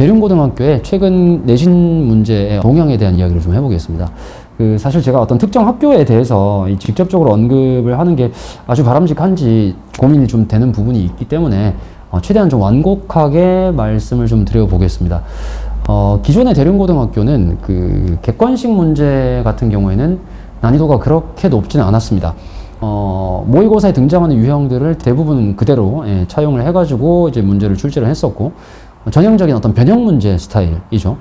대륜고등학교의 최근 내신 문제의 동향에 대한 이야기를 좀 해보겠습니다. 사실 제가 어떤 특정 학교에 대해서 직접적으로 언급을 하는 게 아주 바람직한지 고민이 좀 되는 부분이 있기 때문에 최대한 좀 완곡하게 말씀을 좀 드려보겠습니다. 기존의 대륜고등학교는 객관식 문제 같은 경우에는 난이도가 그렇게 높지는 않았습니다. 모의고사에 등장하는 유형들을 대부분 그대로 차용을 해가지고 이제 문제를 출제를 했었고, 전형적인 어떤 변형 문제 스타일이죠.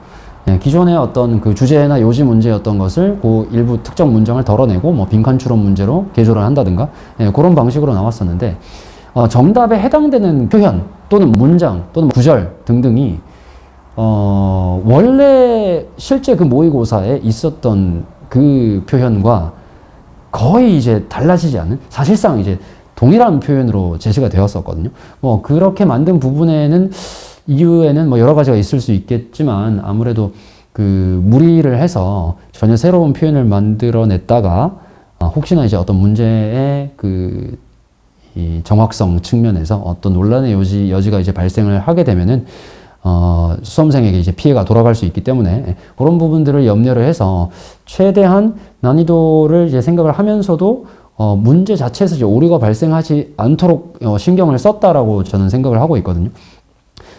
기존의 어떤 주제나 요지 문제였던 것을 일부 특정 문장을 덜어내고 빈칸 추론 문제로 개조를 한다든가 그런 방식으로 나왔었는데, 정답에 해당되는 표현 또는 문장 또는 구절 등등이 원래 실제 모의고사에 있었던 그 표현과 거의 이제 달라지지 않는, 사실상 이제 동일한 표현으로 제시가 되었었거든요. 그렇게 만든 부분에는 이유에는 여러 가지가 있을 수 있겠지만, 아무래도 무리를 해서 전혀 새로운 표현을 만들어냈다가 혹시나 이제 어떤 문제의 이 정확성 측면에서 어떤 논란의 여지가 이제 발생을 하게 되면은 수험생에게 이제 피해가 돌아갈 수 있기 때문에 그런 부분들을 염려를 해서 최대한 난이도를 이제 생각을 하면서도 문제 자체에서 이제 오류가 발생하지 않도록 신경을 썼다라고 저는 생각을 하고 있거든요.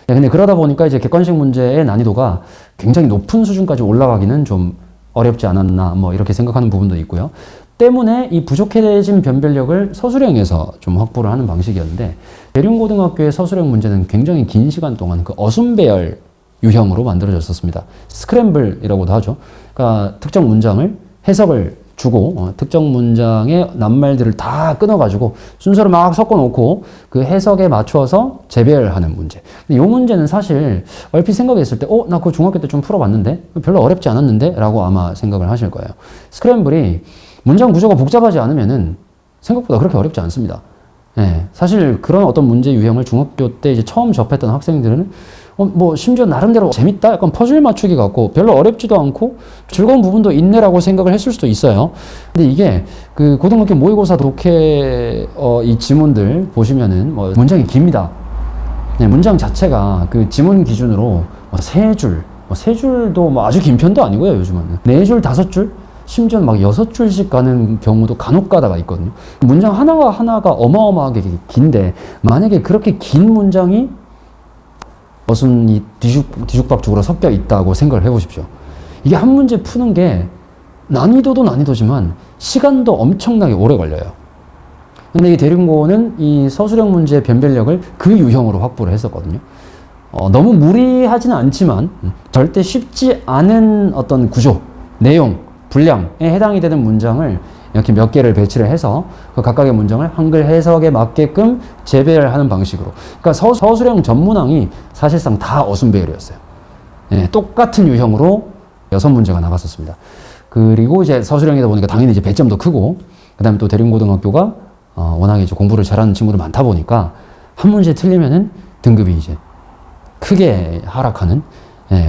근데 그러다 보니까 이제 객관식 문제의 난이도가 굉장히 높은 수준까지 올라가기는 좀 어렵지 않았나 이렇게 생각하는 부분도 있고요. 때문에 이 부족해진 변별력을 서술형에서 좀 확보를 하는 방식이었는데, 대륜고등학교의 서술형 문제는 굉장히 긴 시간 동안 어순배열 유형으로 만들어졌었습니다. 스크램블이라고도 하죠. 그러니까 특정 문장을 해석을 주고 특정 문장의 낱말들을 다 끊어가지고 순서를 막 섞어놓고 그 해석에 맞춰서 재배열하는 문제. 근데 이 문제는 사실 얼핏 생각했을 때 나 그거 중학교 때 좀 풀어봤는데 별로 어렵지 않았는데 라고 아마 생각을 하실 거예요. 스크램블이 문장 구조가 복잡하지 않으면은 생각보다 그렇게 어렵지 않습니다. 사실 그런 어떤 문제 유형을 중학교 때 이제 처음 접했던 학생들은 심지어 나름대로 재밌다? 약간 퍼즐 맞추기 같고 별로 어렵지도 않고 즐거운 부분도 있네라고 생각을 했을 수도 있어요. 근데 이게 고등학교 모의고사 독해 이 지문들 보시면은 문장이 깁니다. 문장 자체가 지문 기준으로 세 줄도 아주 긴 편도 아니고요. 요즘은 4줄, 5줄? 심지어는 6줄씩 가는 경우도 간혹 가다가 있거든요. 문장 하나가 어마어마하게 긴데, 만약에 그렇게 긴 문장이 어순이 뒤죽박죽으로 섞여 있다고 생각을 해보십시오. 이게 한 문제 푸는 게 난이도도 난이도지만 시간도 엄청나게 오래 걸려요. 근데 이 대륜고는 이 서술형 문제의 변별력을 그 유형으로 확보를 했었거든요. 너무 무리하지는 않지만 절대 쉽지 않은 어떤 구조, 내용, 분량에 해당이 되는 문장을 이렇게 몇 개를 배치를 해서 각각의 문장을 한글 해석에 맞게끔 재배열하는 방식으로. 그러니까 서술형 전문항이 사실상 다 어순배열이었어요. 똑같은 유형으로 6문제가 나갔었습니다. 그리고 이제 서술형이다 보니까 당연히 이제 배점도 크고, 그 다음에 또 대륜고등학교가 워낙에 이제 공부를 잘하는 친구들 많다 보니까 한 문제 틀리면은 등급이 이제 크게 하락하는.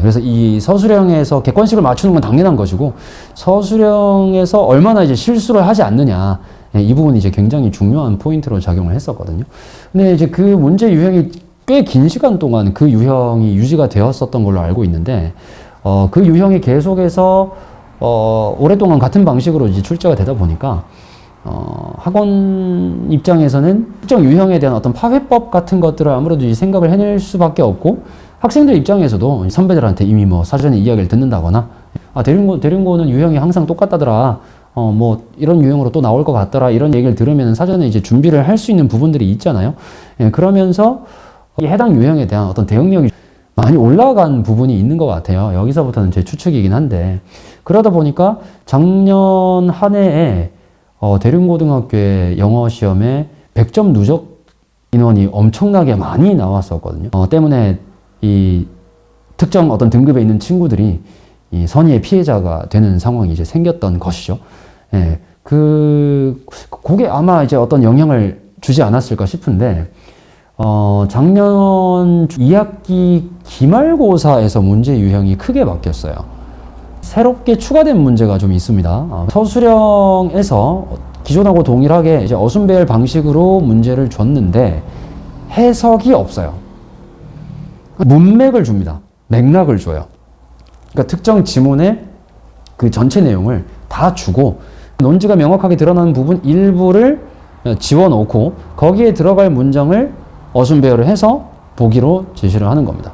그래서 이 서술형에서 객관식을 맞추는 건 당연한 것이고, 서술형에서 얼마나 이제 실수를 하지 않느냐, 이 부분이 이제 굉장히 중요한 포인트로 작용을 했었거든요. 근데 이제 그 문제 유형이 꽤 긴 시간 동안 그 유형이 유지가 되었었던 걸로 알고 있는데, 그 유형이 계속해서 오랫동안 같은 방식으로 이제 출제가 되다 보니까 학원 입장에서는 특정 유형에 대한 어떤 파회법 같은 것들을 아무래도 이제 생각을 해낼 수밖에 없고, 학생들 입장에서도 선배들한테 이미 사전에 이야기를 듣는다거나, 대륜고는 유형이 항상 똑같다더라, 이런 유형으로 또 나올 것 같더라, 이런 얘기를 들으면 사전에 이제 준비를 할 수 있는 부분들이 있잖아요. 그러면서 이 해당 유형에 대한 어떤 대응력이 많이 올라간 부분이 있는 것 같아요. 여기서부터는 제 추측이긴 한데, 그러다 보니까 작년 한 해에 대륜고등학교의 영어 시험에 100점 누적 인원이 엄청나게 많이 나왔었거든요. 때문에 이 특정 어떤 등급에 있는 친구들이 이 선의의 피해자가 되는 상황이 이제 생겼던 것이죠. 그게 아마 이제 어떤 영향을 주지 않았을까 싶은데, 작년 2학기 기말고사에서 문제 유형이 크게 바뀌었어요. 새롭게 추가된 문제가 좀 있습니다. 서술형에서 기존하고 동일하게 이제 어순배열 방식으로 문제를 줬는데 해석이 없어요. 문맥을 줍니다. 맥락을 줘요. 그러니까 특정 지문의 그 전체 내용을 다 주고 논지가 명확하게 드러나는 부분 일부를 지워놓고 거기에 들어갈 문장을 어순배열을 해서 보기로 제시를 하는 겁니다.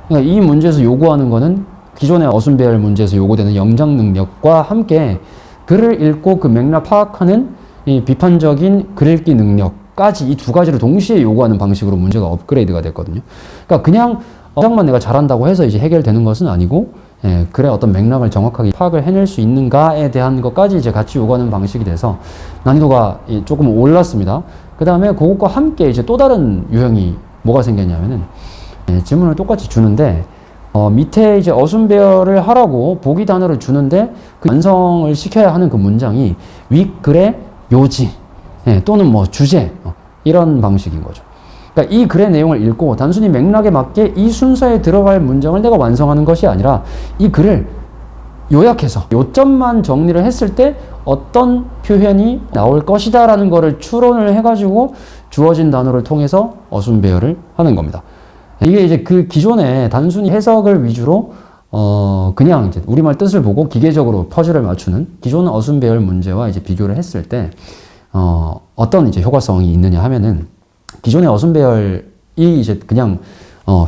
그러니까 이 문제에서 요구하는 거는 기존의 어순배열 문제에서 요구되는 영장 능력과 함께 글을 읽고 그 맥락 파악하는 이 비판적인 글 읽기 능력까지 이 두 가지를 동시에 요구하는 방식으로 문제가 업그레이드가 됐거든요. 그러니까 그냥 문장만 내가 잘한다고 해서 이제 해결되는 것은 아니고, 글의 어떤 맥락을 정확하게 파악을 해낼 수 있는가에 대한 것까지 이제 같이 요구하는 방식이 돼서 난이도가 조금 올랐습니다. 그 다음에 그것과 함께 이제 또 다른 유형이 뭐가 생겼냐면은, 지문을 똑같이 주는데, 밑에 이제 어순배열을 하라고 보기 단어를 주는데 그 완성을 시켜야 하는 그 문장이 윗글의 요지, 또는 뭐 주제, 이런 방식인 거죠. 그러니까 이 글의 내용을 읽고 단순히 맥락에 맞게 이 순서에 들어갈 문장을 내가 완성하는 것이 아니라 이 글을 요약해서 요점만 정리를 했을 때 어떤 표현이 나올 것이다 라는 거를 추론을 해가지고 주어진 단어를 통해서 어순배열을 하는 겁니다. 이게 이제 그 기존에 단순히 해석을 위주로 그냥 이제 우리말 뜻을 보고 기계적으로 퍼즐을 맞추는 기존 어순배열 문제와 이제 비교를 했을 때 어떤 이제 효과성이 있느냐 하면은 기존의 어순배열이 이제 그냥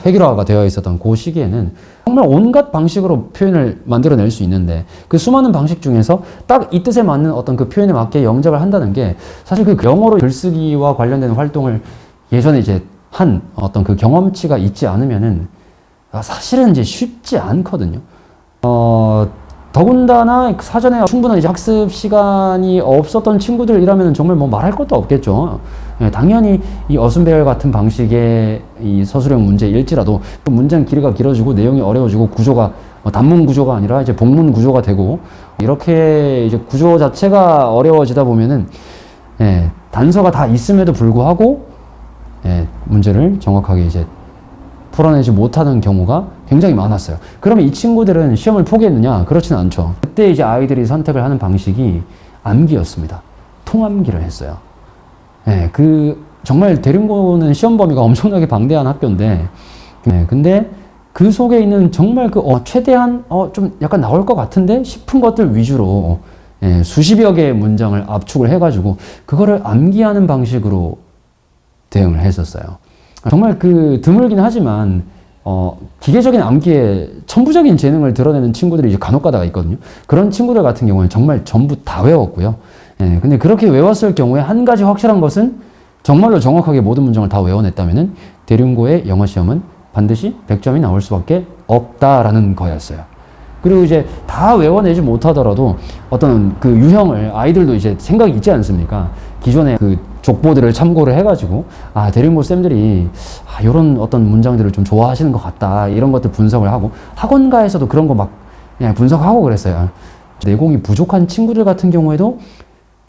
획일화가 되어 있었던 그 시기에는 정말 온갖 방식으로 표현을 만들어낼 수 있는데 그 수많은 방식 중에서 딱 이 뜻에 맞는 어떤 그 표현에 맞게 영작을 한다는 게 사실 그 영어로 글쓰기와 관련된 활동을 예전에 이제 한 어떤 그 경험치가 있지 않으면은 사실은 이제 쉽지 않거든요. 더군다나 사전에 충분한 이제 학습 시간이 없었던 친구들이라면 정말 뭐 말할 것도 없겠죠. 당연히 이 어순배열 같은 방식의 이 서술형 문제일지라도 그 문장 길이가 길어지고 내용이 어려워지고 구조가 단문 구조가 아니라 이제 복문 구조가 되고 이렇게 이제 구조 자체가 어려워지다 보면은 단서가 다 있음에도 불구하고 문제를 정확하게 이제 풀어내지 못하는 경우가 굉장히 많았어요. 그러면 이 친구들은 시험을 포기했느냐? 그렇지는 않죠. 그때 이제 아이들이 선택을 하는 방식이 암기였습니다. 통암기를 했어요. 정말 대림고는 시험 범위가 엄청나게 방대한 학교인데, 근데 그 속에 있는 정말 최대한 좀 약간 나올 것 같은데 싶은 것들 위주로 수십여 개의 문장을 압축을 해가지고 그거를 암기하는 방식으로 대응을 했었어요. 정말 드물긴 하지만 기계적인 암기에 천부적인 재능을 드러내는 친구들이 이제 간혹 가다가 있거든요. 그런 친구들 같은 경우는 정말 전부 다 외웠고요. 근데 그렇게 외웠을 경우에 한 가지 확실한 것은 정말로 정확하게 모든 문장을 다 외워냈다면은 대륜고의 영어 시험은 반드시 100점이 나올 수밖에 없다라는 거였어요. 그리고 이제 다 외워내지 못하더라도 어떤 그 유형을 아이들도 이제 생각이 있지 않습니까? 기존의 그 족보들을 참고를 해가지고 대림고 쌤들이 이런 어떤 문장들을 좀 좋아하시는 것 같다 이런 것들 분석을 하고 학원가에서도 그런 거 막 그냥 분석하고 그랬어요. 내공이 부족한 친구들 같은 경우에도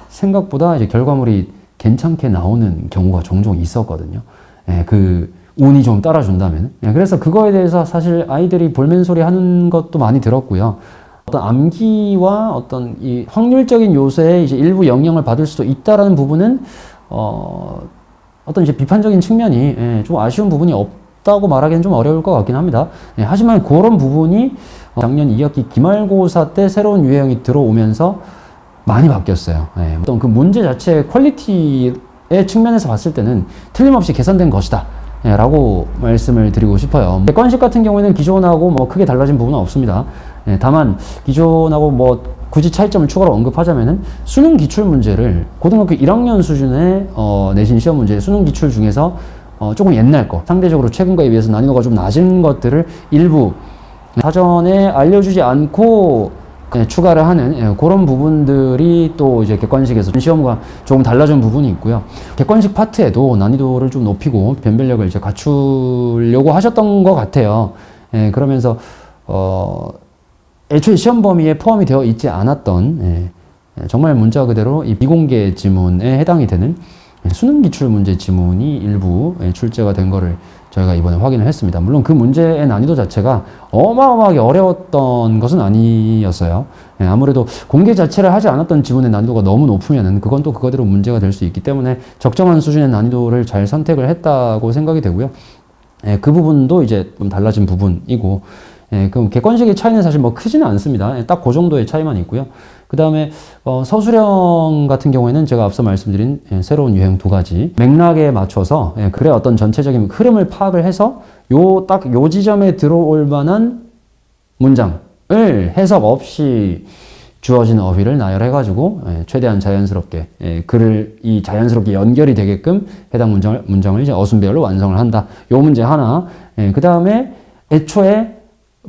생각보다 이제 결과물이 괜찮게 나오는 경우가 종종 있었거든요. 그 운이 좀 따라준다면. 그래서 그거에 대해서 사실 아이들이 볼멘소리 하는 것도 많이 들었고요. 어떤 암기와 어떤 이 확률적인 요소에 이제 일부 영향을 받을 수도 있다라는 부분은 어떤 이제 비판적인 측면이 좀 아쉬운 부분이 없다고 말하기는 좀 어려울 것 같긴 합니다. 하지만 그런 부분이 작년 2학기 기말고사 때 새로운 유형이 들어오면서 많이 바뀌었어요. 어떤 그 문제 자체의 퀄리티의 측면에서 봤을 때는 틀림없이 개선된 것이다. 라고 말씀을 드리고 싶어요. 객관식 같은 경우에는 기존하고 뭐 크게 달라진 부분은 없습니다. 다만 기존하고 뭐 굳이 차이점을 추가로 언급하자면은 수능 기출 문제를 고등학교 1학년 수준의 내신 시험 문제 수능 기출 중에서 조금 옛날 거 상대적으로 최근 거에 비해서 난이도가 좀 낮은 것들을 일부 사전에 알려주지 않고 추가를 하는 그런 부분들이 또 이제 객관식에서 시험과 조금 달라진 부분이 있고요. 객관식 파트에도 난이도를 좀 높이고 변별력을 이제 갖추려고 하셨던 것 같아요. 그러면서 애초에 시험 범위에 포함이 되어 있지 않았던 정말 문자 그대로 이 비공개 지문에 해당이 되는 수능 기출 문제 지문이 일부 출제가 된 거를 저희가 이번에 확인을 했습니다. 물론 그 문제의 난이도 자체가 어마어마하게 어려웠던 것은 아니었어요. 아무래도 공개 자체를 하지 않았던 지문의 난이도가 너무 높으면은 그건 또 그거대로 문제가 될 수 있기 때문에 적정한 수준의 난이도를 잘 선택을 했다고 생각이 되고요. 예, 그 부분도 이제 좀 달라진 부분이고, 예, 그럼 객관식의 차이는 사실 뭐 크지는 않습니다. 예, 딱 그 정도의 차이만 있고요. 그 다음에 서술형 같은 경우에는 제가 앞서 말씀드린 새로운 유형 두 가지 맥락에 맞춰서 글의 어떤 전체적인 흐름을 파악을 해서 딱 요 지점에 들어올 만한 문장을 해석 없이 주어진 어휘를 나열해가지고 최대한 자연스럽게 글을 자연스럽게 연결이 되게끔 해당 문장을 이제 어순배열로 완성을 한다. 요 문제 하나. 그 다음에 애초에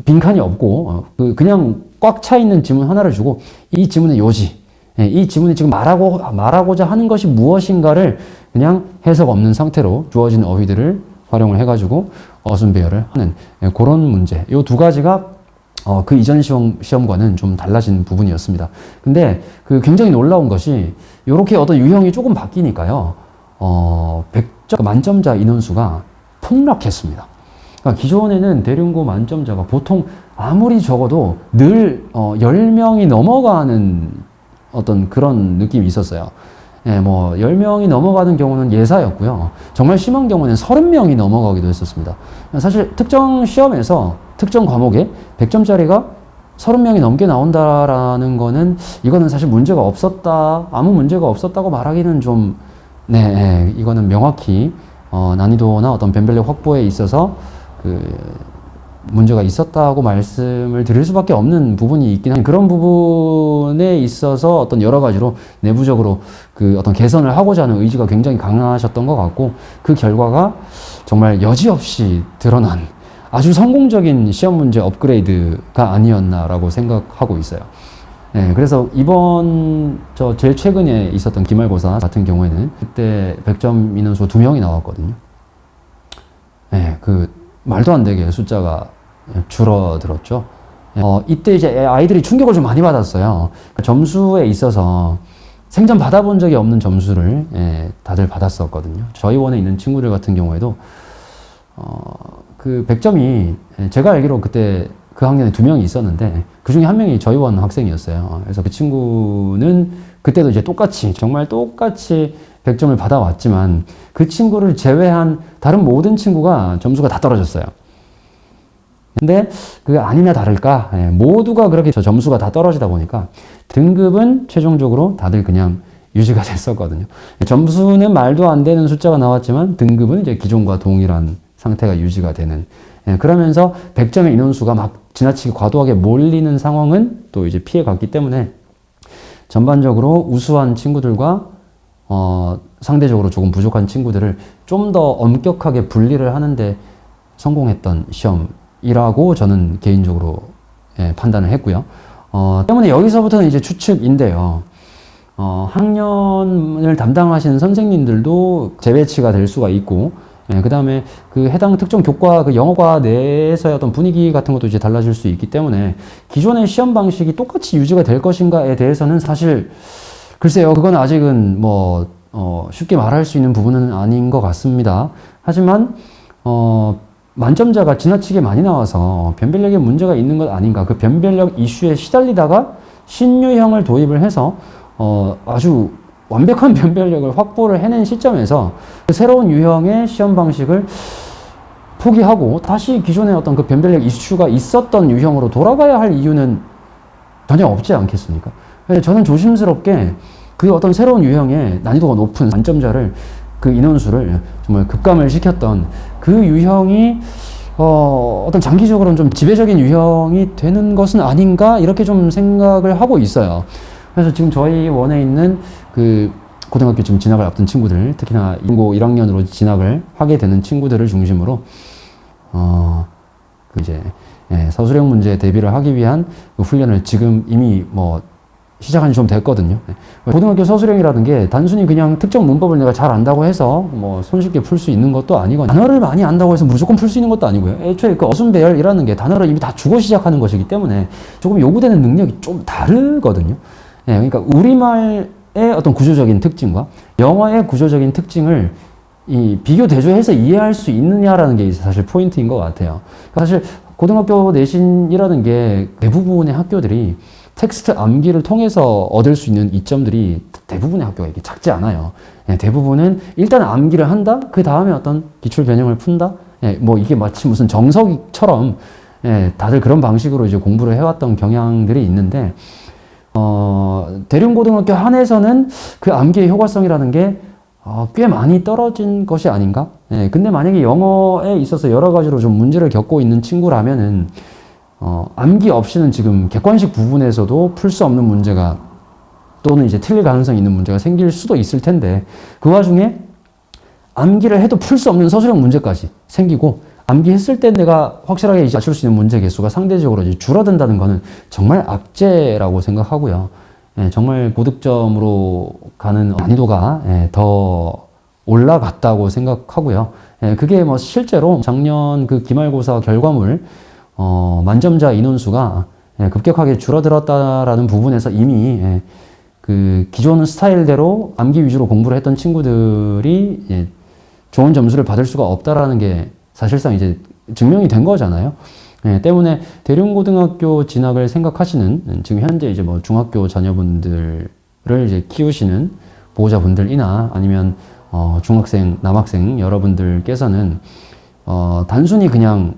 빈칸이 없고 그냥 꽉 차 있는 지문 하나를 주고 이 지문의 요지, 이 지문이 지금 말하고자 하는 것이 무엇인가를 그냥 해석 없는 상태로 주어진 어휘들을 활용을 해가지고 어순 배열을 하는 그런 문제. 이 두 가지가 그 이전 시험과는 좀 달라진 부분이었습니다. 근데 굉장히 놀라운 것이 이렇게 어떤 유형이 조금 바뀌니까요. 100점 만점자 인원수가 폭락했습니다. 그러니까 기존에는 대륜고 만점자가 보통 아무리 적어도 늘 10명이 넘어가는 어떤 그런 느낌이 있었어요. 예, 뭐 10명이 넘어가는 경우는 예사였고요. 정말 심한 경우는 30명이 넘어가기도 했었습니다. 사실 특정 시험에서 특정 과목에 100점짜리가 30명이 넘게 나온다라는 거는 이거는 사실 문제가 없었다, 아무 문제가 없었다고 말하기는 좀 이거는 명확히 난이도나 어떤 변별력 확보에 있어서 문제가 있었다고 말씀을 드릴 수밖에 없는 부분이 있긴 한데 그런 부분에 있어서 어떤 여러 가지로 내부적으로 어떤 개선을 하고자 하는 의지가 굉장히 강하셨던 것 같고 그 결과가 정말 여지없이 드러난 아주 성공적인 시험 문제 업그레이드가 아니었나라고 생각하고 있어요. 네, 그래서 이번 제일 최근에 있었던 기말고사 같은 경우에는 그때 100점 인원수 2명이 나왔거든요. 네, 말도 안 되게 숫자가 줄어들었죠. 이때 이제 아이들이 충격을 좀 많이 받았어요. 점수에 있어서 생전 받아본 적이 없는 점수를 다들 받았었거든요. 저희 원에 있는 친구들 같은 경우에도 100점이 제가 알기로 그때 그 학년에 2명이 있었는데 그 중에 1명이 저희 원 학생이었어요. 그래서 그 친구는 그때도 이제 정말 똑같이 100점을 받아왔지만 그 친구를 제외한 다른 모든 친구가 점수가 다 떨어졌어요. 근데 그게 아니나 다를까 모두가 그렇게 점수가 다 떨어지다 보니까 등급은 최종적으로 다들 그냥 유지가 됐었거든요. 점수는 말도 안 되는 숫자가 나왔지만 등급은 이제 기존과 동일한 상태가 유지가 되는 그러면서 100점의 인원수가 막 지나치게 과도하게 몰리는 상황은 또 이제 피해갔기 때문에 전반적으로 우수한 친구들과 상대적으로 조금 부족한 친구들을 좀 더 엄격하게 분리를 하는데 성공했던 시험이라고 저는 개인적으로 판단을 했고요. 때문에 여기서부터는 이제 추측인데요. 학년을 담당하시는 선생님들도 재배치가 될 수가 있고, 그 다음에 해당 특정 교과 영어과 내에서의 어떤 분위기 같은 것도 이제 달라질 수 있기 때문에 기존의 시험 방식이 똑같이 유지가 될 것인가에 대해서는 사실 글쎄요, 그건 아직은 쉽게 말할 수 있는 부분은 아닌 것 같습니다. 하지만, 만점자가 지나치게 많이 나와서 변별력에 문제가 있는 것 아닌가. 그 변별력 이슈에 시달리다가 신유형을 도입을 해서, 아주 완벽한 변별력을 확보를 해낸 시점에서 그 새로운 유형의 시험 방식을 포기하고 다시 기존의 어떤 그 변별력 이슈가 있었던 유형으로 돌아가야 할 이유는 전혀 없지 않겠습니까? 저는 조심스럽게 그 어떤 새로운 유형의 난이도가 높은 만점자를 인원수를 정말 급감을 시켰던 그 유형이 어떤 장기적으로는 좀 지배적인 유형이 되는 것은 아닌가 이렇게 좀 생각을 하고 있어요. 그래서 지금 저희 원에 있는 고등학교 지금 진학을 앞둔 친구들, 특히나 인고 1학년으로 진학을 하게 되는 친구들을 중심으로 서술형 문제 대비를 하기 위한 훈련을 지금 이미 시작한 지 좀 됐거든요. 고등학교 서술형이라는 게 단순히 그냥 특정 문법을 내가 잘 안다고 해서 손쉽게 풀 수 있는 것도 아니고 단어를 많이 안다고 해서 무조건 풀 수 있는 것도 아니고요. 애초에 어순 배열이라는 게 단어를 이미 다 주고 시작하는 것이기 때문에 조금 요구되는 능력이 좀 다르거든요. 그러니까 우리말의 어떤 구조적인 특징과 영어의 구조적인 특징을 비교 대조해서 이해할 수 있느냐라는 게 사실 포인트인 것 같아요. 사실 고등학교 내신이라는 게 대부분의 학교들이 텍스트 암기를 통해서 얻을 수 있는 이점들이 대부분의 학교가 이렇게 작지 않아요. 대부분은 일단 암기를 한다, 그 다음에 어떤 기출 변형을 푼다, 예, 뭐 이게 마치 무슨 정석처럼 예, 다들 그런 방식으로 이제 공부를 해왔던 경향들이 있는데 대륜고등학교 한에서는 그 암기의 효과성이라는 게 꽤 많이 떨어진 것이 아닌가? 예, 근데 만약에 영어에 있어서 여러 가지로 좀 문제를 겪고 있는 친구라면은 암기 없이는 지금 객관식 부분에서도 풀 수 없는 문제가 또는 이제 틀릴 가능성이 있는 문제가 생길 수도 있을 텐데 그 와중에 암기를 해도 풀 수 없는 서술형 문제까지 생기고 암기했을 때 내가 확실하게 이제 맞출 수 있는 문제 개수가 상대적으로 이제 줄어든다는 거는 정말 악재라고 생각하고요. 예, 정말 고득점으로 가는 난이도가 예, 더 올라갔다고 생각하고요. 예, 그게 뭐 실제로 작년 그 기말고사 결과물 만점자 인원수가 예, 급격하게 줄어들었다라는 부분에서 이미 예, 그 기존 스타일대로 암기 위주로 공부를 했던 친구들이 예, 좋은 점수를 받을 수가 없다라는 게 사실상 이제 증명이 된 거잖아요. 예, 때문에 대륜고등학교 진학을 생각하시는 지금 현재 이제 뭐 중학교 자녀분들을 이제 키우시는 보호자분들이나 아니면 중학생, 남학생 여러분들께서는 단순히 그냥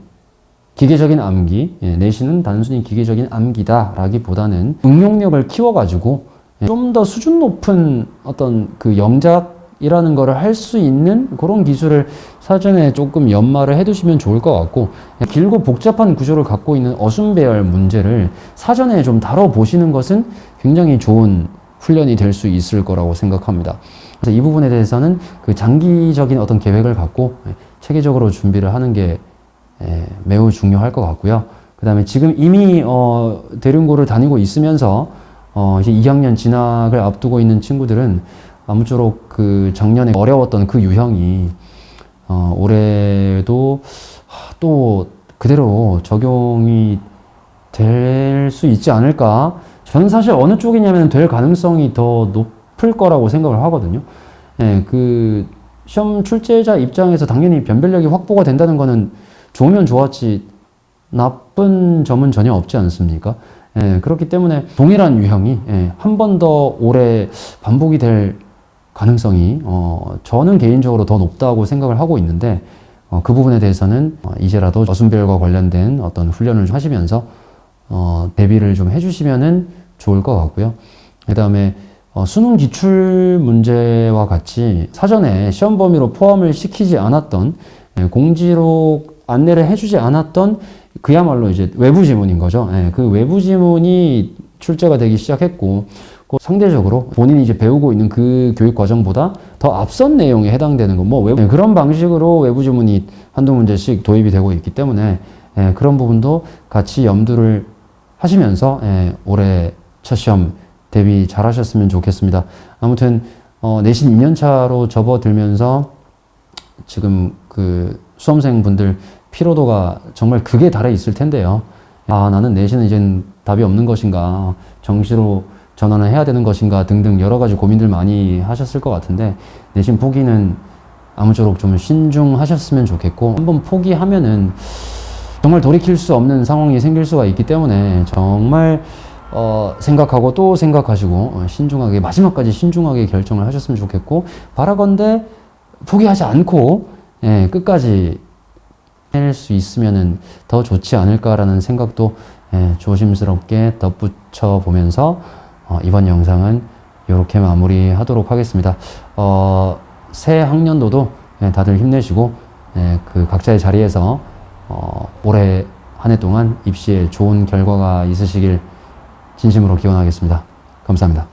기계적인 암기, 예, 내신은 단순히 기계적인 암기다라기보다는 응용력을 키워가지고 좀 더 수준 높은 어떤 그 영작이라는 거를 할 수 있는 그런 기술을 사전에 조금 연마를 해두시면 좋을 것 같고, 길고 복잡한 구조를 갖고 있는 어순배열 문제를 사전에 좀 다뤄보시는 것은 굉장히 좋은 훈련이 될 수 있을 거라고 생각합니다. 그래서 이 부분에 대해서는 그 장기적인 어떤 계획을 갖고 체계적으로 준비를 하는 게 매우 중요할 것 같고요. 그 다음에 지금 이미 대륜고를 다니고 있으면서 이제 2학년 진학을 앞두고 있는 친구들은 아무쪼록 그 작년에 어려웠던 그 유형이 올해도 또 그대로 적용이 될 수 있지 않을까. 저는 사실 어느 쪽이냐면 될 가능성이 더 높을 거라고 생각을 하거든요. 예, 그 시험 출제자 입장에서 당연히 변별력이 확보가 된다는 거는 좋으면 좋았지 나쁜 점은 전혀 없지 않습니까? 예, 그렇기 때문에 동일한 유형이 한 번 더 올해 반복이 될 가능성이 저는 개인적으로 더 높다고 생각을 하고 있는데 그 부분에 대해서는 이제라도 어순별과 관련된 어떤 훈련을 좀 하시면서 대비를 좀 해주시면은 좋을 것 같고요. 그 다음에 수능 기출 문제와 같이 사전에 시험 범위로 포함을 시키지 않았던 공지록 안내를 해주지 않았던 그야말로 이제 외부 지문인 거죠. 그 외부 지문이 출제가 되기 시작했고 상대적으로 본인이 이제 배우고 있는 그 교육 과정보다 더 앞선 내용에 해당되는 거, 그런 방식으로 외부 지문이 한두 문제씩 도입이 되고 있기 때문에 그런 부분도 같이 염두를 하시면서 올해 첫 시험 대비 잘 하셨으면 좋겠습니다. 아무튼 내신 2년차로 접어들면서 지금 그 수험생분들 피로도가 정말 극에 달해 있을 텐데요. 나는 내신은 이젠 답이 없는 것인가, 정시로 전환을 해야 되는 것인가 등등 여러 가지 고민들 많이 하셨을 것 같은데, 내신 포기는 아무쪼록 좀 신중하셨으면 좋겠고, 한번 포기하면은 정말 돌이킬 수 없는 상황이 생길 수가 있기 때문에 정말 생각하고 또 생각하시고 신중하게, 마지막까지 신중하게 결정을 하셨으면 좋겠고, 바라건대 포기하지 않고 끝까지 할 수 있으면은 더 좋지 않을까라는 생각도 조심스럽게 덧붙여 보면서 이번 영상은 이렇게 마무리하도록 하겠습니다. 새 학년도도 다들 힘내시고 그 각자의 자리에서 올해 한 해 동안 입시에 좋은 결과가 있으시길 진심으로 기원하겠습니다. 감사합니다.